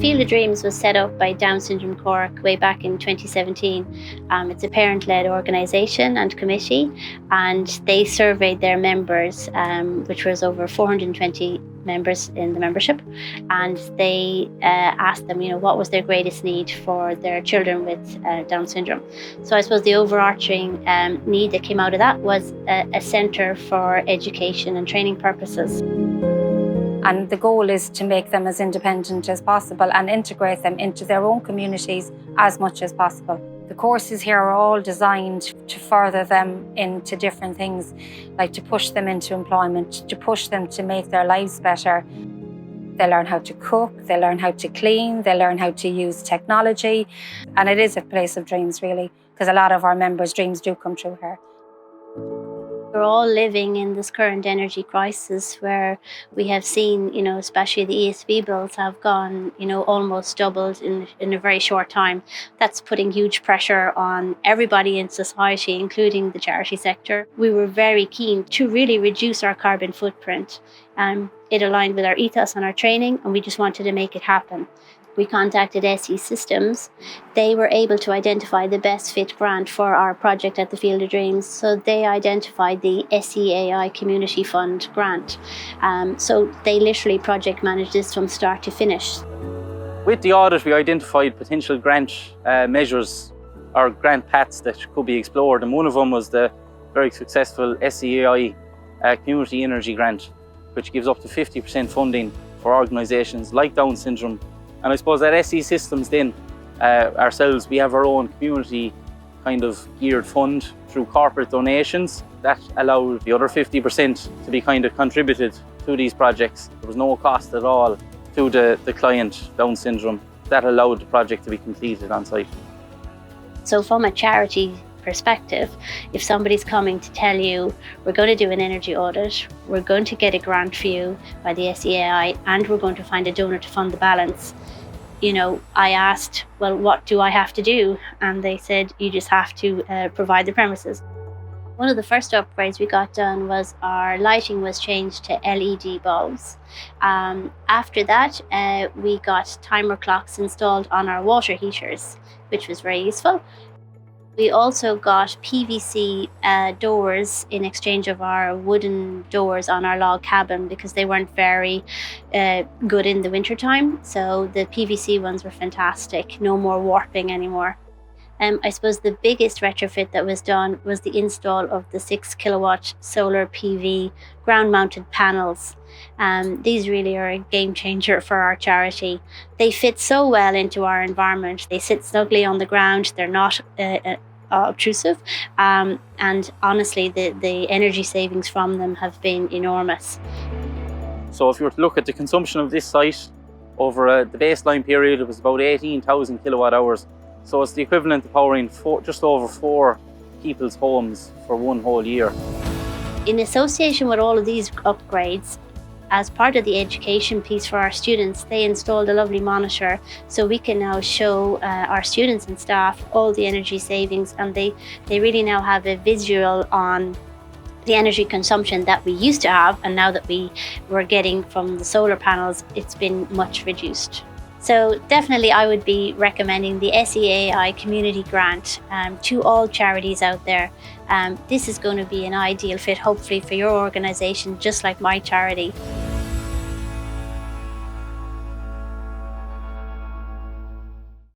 Field of Dreams was set up by Down Syndrome Cork way back in 2017. It's a parent-led organisation and committee, and they surveyed their members, which was over 420 members in the membership, and they asked them, what was their greatest need for their children with Down syndrome. So I suppose the overarching need that came out of that was a centre for education and training purposes. And the goal is to make them as independent as possible and integrate them into their own communities as much as possible. The courses here are all designed to further them into different things, like to push them into employment, to push them to make their lives better. They learn how to cook, they learn how to clean, they learn how to use technology. And it is a place of dreams, really, because a lot of our members' dreams do come true here. We're all living in this current energy crisis where we have seen, especially the ESB bills have gone, almost doubled in a very short time. That's putting huge pressure on everybody in society, including the charity sector. We were very keen to really reduce our carbon footprint. It aligned with our ethos and our training, and we just wanted to make it happen. We contacted SE Systems. They were able to identify the best fit grant for our project at the Field of Dreams. So they identified the SEAI Community Fund grant. So they literally project managed this from start to finish. With the audit, we identified potential grant measures or grant paths that could be explored. And one of them was the very successful SEAI Community Energy Grant, which gives up to 50% funding for organisations like Down syndrome. And I suppose at SE Systems then, ourselves, we have our own community kind of geared fund through corporate donations that allowed the other 50% to be kind of contributed to these projects. There was no cost at all to the client, Down syndrome. That allowed the project to be completed on site. So from a charity perspective, if somebody's coming to tell you, we're going to do an energy audit, we're going to get a grant for you by the SEAI, and we're going to find a donor to fund the balance. I asked, well, what do I have to do? And they said, you just have to provide the premises. One of the first upgrades we got done was our lighting was changed to LED bulbs. After that, we got timer clocks installed on our water heaters, which was very useful. We also got PVC doors in exchange of our wooden doors on our log cabin because they weren't very good in the wintertime. So the PVC ones were fantastic, no more warping anymore. I suppose the biggest retrofit that was done was the install of the 6 kilowatt solar PV ground mounted panels. These really are a game changer for our charity. They fit so well into our environment. They sit snugly on the ground. They're not obtrusive. And honestly, the energy savings from them have been enormous. So if you were to look at the consumption of this site over the baseline period, it was about 18,000 kilowatt hours. So it's the equivalent of powering just over 4 people's homes for one whole year. In association with all of these upgrades, as part of the education piece for our students, they installed a lovely monitor so we can now show our students and staff all the energy savings, and they really now have a visual on the energy consumption that we used to have, and now that we were getting from the solar panels, it's been much reduced. So definitely I would be recommending the SEAI Community Grant to all charities out there. This is going to be an ideal fit, hopefully, for your organisation, just like my charity.